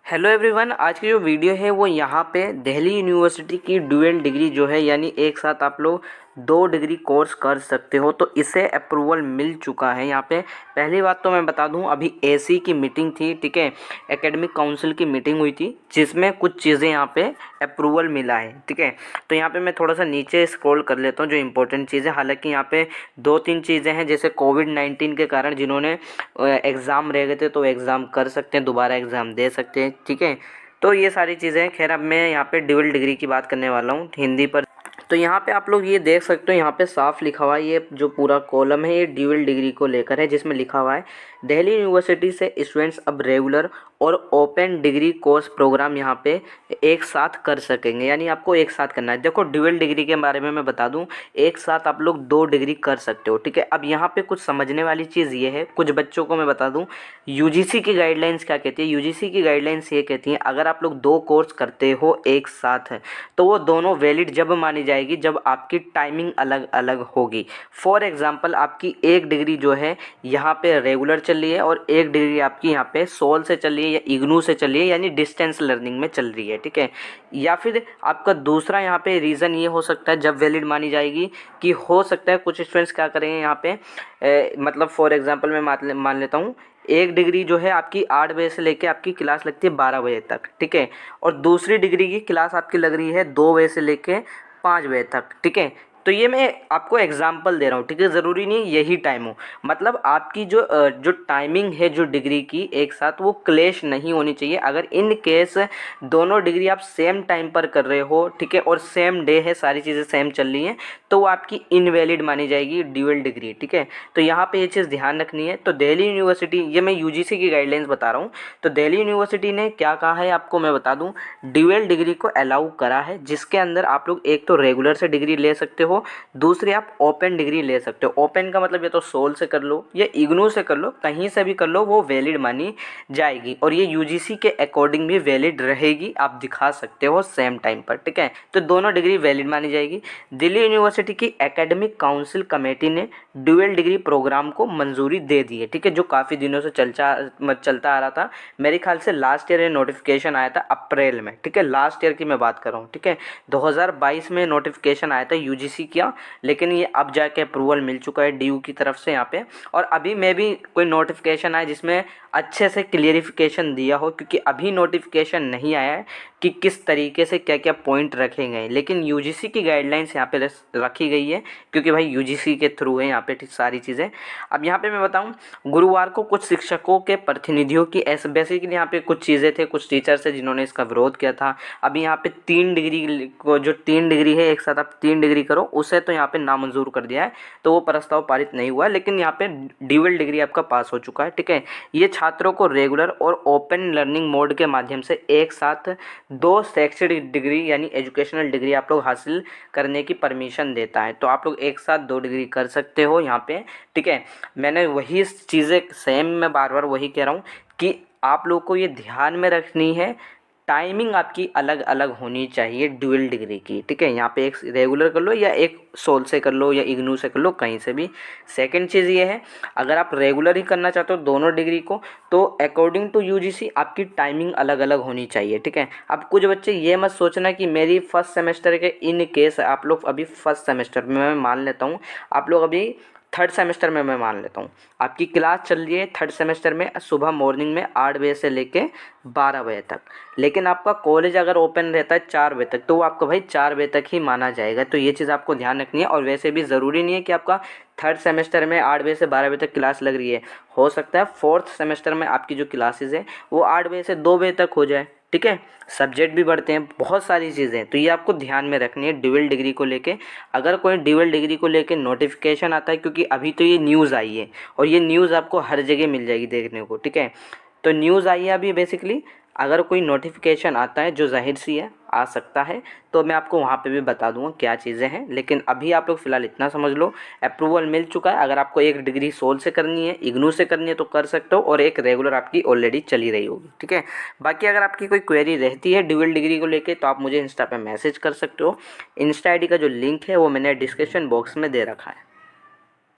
Hello everyone, आज की जो वीडियो है वो यहाँ पे दिल्ली यूनिवर्सिटी की ड्यूअल डिग्री जो है यानी एक साथ आप लोग 2 डिग्री कोर्स कर सकते हो, तो इसे अप्रूवल मिल चुका है। यहाँ पे पहली बात तो मैं बता दूँ, अभी एसी की मीटिंग थी, ठीक है, एकेडमिक काउंसिल की मीटिंग हुई थी जिसमें कुछ चीज़ें यहाँ पे अप्रूवल मिला है, ठीक है। तो यहाँ पे मैं थोड़ा सा नीचे स्क्रॉल कर लेता हूँ जो इंपॉर्टेंट चीज़ें, हालांकि यहाँ पे 2-3 चीज़ें हैं, जैसे कोविड-19 के कारण जिन्होंने एग्ज़ाम रह गए थे तो एग्ज़ाम कर सकते हैं, दोबारा एग्ज़ाम दे सकते हैं, ठीक है। तो ये सारी चीज़ें हैं। खैर अब मैं यहाँ पे ड्यूअल डिग्री की बात करने वाला हूँ हिंदी पर। तो यहाँ पे आप लोग ये देख सकते हो, यहाँ पे साफ लिखा हुआ है, ये जो पूरा कॉलम है ये ड्यूअल डिग्री को लेकर है, जिसमें लिखा हुआ है दिल्ली यूनिवर्सिटी से स्टूडेंट्स अब रेगुलर और ओपन डिग्री कोर्स प्रोग्राम यहाँ पे एक साथ कर सकेंगे, यानी आपको एक साथ करना है। देखो ड्यूअल डिग्री के बारे में मैं बता दूं, एक साथ आप लोग 2 डिग्री कर सकते हो, ठीक है। अब यहाँ पे कुछ समझने वाली चीज़ ये है, कुछ बच्चों को मैं बता दूं यूजीसी की गाइडलाइंस क्या कहती है। यूजीसी की गाइडलाइंस ये कहती है अगर आप लोग 2 कोर्स करते हो एक साथ है तो वो दोनों वैलिड जब मानी जाएगी जब आपकी टाइमिंग अलग अलग होगी। फॉर एग्जांपल आपकी एक डिग्री जो है यहाँ पे रेगुलर चल रही है और एक डिग्री आपकी यहाँ पे सोल से चल रही है या इग्नू से चल रही है, यानी डिस्टेंस लर्निंग में चल रही है, ठीक है। या फिर आपका दूसरा यहाँ पे रीज़न ये हो सकता है जब वैलिड मानी जाएगी कि हो सकता है कुछ स्टूडेंट्स क्या करेंगे यहाँ पे मतलब फॉर एग्जांपल मैं मान लेता हूँ एक डिग्री जो है आपकी 8 बजे से लेके आपकी क्लास लगती है 12 बजे तक, ठीक है, और दूसरी डिग्री की क्लास आपकी लग रही है 2 बजे से लेके 5 बजे तक, ठीक है। तो ये मैं आपको एग्जांपल दे रहा हूँ, ठीक है, ज़रूरी नहीं यही टाइम हो। मतलब आपकी जो टाइमिंग है जो डिग्री की एक साथ वो क्लैश नहीं होनी चाहिए। अगर इन केस दोनों डिग्री आप सेम टाइम पर कर रहे हो, ठीक है, और सेम डे है, सारी चीज़ें सेम चल रही हैं, तो वो आपकी इनवैलिड मानी जाएगी ड्यूअल डिग्री, ठीक है। तो यहाँ पे ये चीज़ ध्यान रखनी है। तो दिल्ली यूनिवर्सिटी, ये मैं यूजीसी की गाइडलाइंस बता रहा हूँ, तो दिल्ली यूनिवर्सिटी ने क्या कहा है आपको मैं बता दूँ, ड्यूअल डिग्री को अलाउ करा है, जिसके अंदर आप लोग एक तो रेगुलर से डिग्री ले सकते हो, दूसरी आप ओपन डिग्री ले सकते हो। ओपन का मतलब ये तो सोल से कर लो या इग्नू से कर लो, कहीं से भी कर लो, वो वैलिड मानी जाएगी और ये यूजीसी के अकॉर्डिंग भी वैलिड रहेगी, आप दिखा सकते हो सेम टाइम पर, ठीक है। तो दोनों डिग्री वैलिड मानी जाएगी। दिल्ली यूनिवर्सिटी की एकेडमिक काउंसिल कमेटी ने ड्यूअल डिग्री प्रोग्राम को मंजूरी दे दी है, ठीक है, जो काफ़ी दिनों से चलता आ रहा था। मेरे ख्याल से लास्ट ईयर ये नोटिफिकेशन आया था अप्रैल में, ठीक है, लास्ट ईयर की मैं बात कर रहा हूँ, ठीक है। 2022 में नोटिफिकेशन आया था यूजीसी का, लेकिन ये अब जाके अप्रूवल मिल चुका है डीयू की तरफ से यहाँ पे। और अभी मैं भी कोई नोटिफिकेशन आया जिसमें अच्छे से क्लियरिफिकेशन दिया हो, क्योंकि अभी नोटिफिकेशन नहीं आया है कि किस तरीके से क्या क्या पॉइंट रखे गए, लेकिन यूजीसी की गाइडलाइंस यहाँ पे रखी गई है, क्योंकि भाई यूजीसी के थ्रू है यहाँ पे सारी चीज़ें। अब यहाँ पे मैं बताऊँ, गुरुवार को कुछ शिक्षकों के प्रतिनिधियों की ऐसे बेसिकली यहाँ पे कुछ चीज़ें थे, कुछ टीचर्स है जिन्होंने इसका विरोध किया था। अभी यहाँ पे 3 डिग्री को, जो 3 डिग्री है एक साथ आप 3 डिग्री करो, उसे तो यहाँ पे नामंजूर कर दिया है, तो वो प्रस्ताव पारित नहीं हुआ, लेकिन यहाँ पे ड्यूअल डिग्री आपका पास हो चुका है, ठीक है। ये छात्रों को रेगुलर और ओपन लर्निंग मोड के माध्यम से एक साथ 2 शैक्षणिक डिग्री यानी एजुकेशनल डिग्री आप लोग हासिल करने की परमिशन देता है। तो आप लोग एक साथ 2 डिग्री कर सकते हो यहाँ पे, ठीक है। मैंने वही चीज़ें सेम, मैं बार बार वही कह रहा हूँ कि आप लोग को ये ध्यान में रखनी है, टाइमिंग आपकी अलग अलग होनी चाहिए ड्यूअल डिग्री की, ठीक है। यहाँ पे एक रेगुलर कर लो या एक सोल से कर लो या इग्नू से कर लो, कहीं से भी। सेकंड चीज़ ये है, अगर आप रेगुलर ही करना चाहते हो दोनों डिग्री को, तो अकॉर्डिंग टू यूजीसी आपकी टाइमिंग अलग अलग होनी चाहिए, ठीक है। अब कुछ बच्चे ये मत सोचना कि मेरी फर्स्ट सेमेस्टर के इन केस, आप लोग अभी फर्स्ट सेमेस्टर में, मैं मान लेता हूँ आप लोग अभी थर्ड सेमेस्टर में, मैं मान लेता हूँ आपकी क्लास चल रही है थर्ड सेमेस्टर में सुबह मॉर्निंग में 8 बजे से लेके 12 बजे तक, लेकिन आपका कॉलेज अगर ओपन रहता है 4 बजे तक, तो वो आपका भाई 4 बजे तक ही माना जाएगा। तो ये चीज़ आपको ध्यान रखनी है। और वैसे भी ज़रूरी नहीं है कि आपका थर्ड सेमेस्टर में 8 बजे से 12 बजे तक क्लास लग रही है, हो सकता है फोर्थ सेमेस्टर में आपकी जो क्लासेज है वो 8 बजे से 2 बजे तक हो जाए, ठीक है। सब्जेक्ट भी बढ़ते हैं, बहुत सारी चीज़ें हैं, तो ये आपको ध्यान में रखनी है ड्यूअल डिग्री को लेके। अगर कोई ड्यूअल डिग्री को लेके नोटिफिकेशन आता है, क्योंकि अभी तो ये न्यूज़ आई है और ये न्यूज़ आपको हर जगह मिल जाएगी देखने को, ठीक है। तो न्यूज़ आई है अभी बेसिकली, अगर कोई नोटिफिकेशन आता है, जो जाहिर सी है आ सकता है, तो मैं आपको वहाँ पे भी बता दूंगा क्या चीज़ें हैं। लेकिन अभी आप लोग फ़िलहाल इतना समझ लो, अप्रूवल मिल चुका है। अगर आपको एक डिग्री सोल से करनी है, इग्नू से करनी है तो कर सकते हो, और एक रेगुलर आपकी ऑलरेडी चली रही होगी, ठीक है। बाकी अगर आपकी कोई क्वेरी रहती है ड्यूअल डिग्री को लेके, तो आप मुझे इंस्टा पे मैसेज कर सकते हो। इंस्टा ID का जो लिंक है वो मैंने डिस्क्रिप्शन बॉक्स में दे रखा है।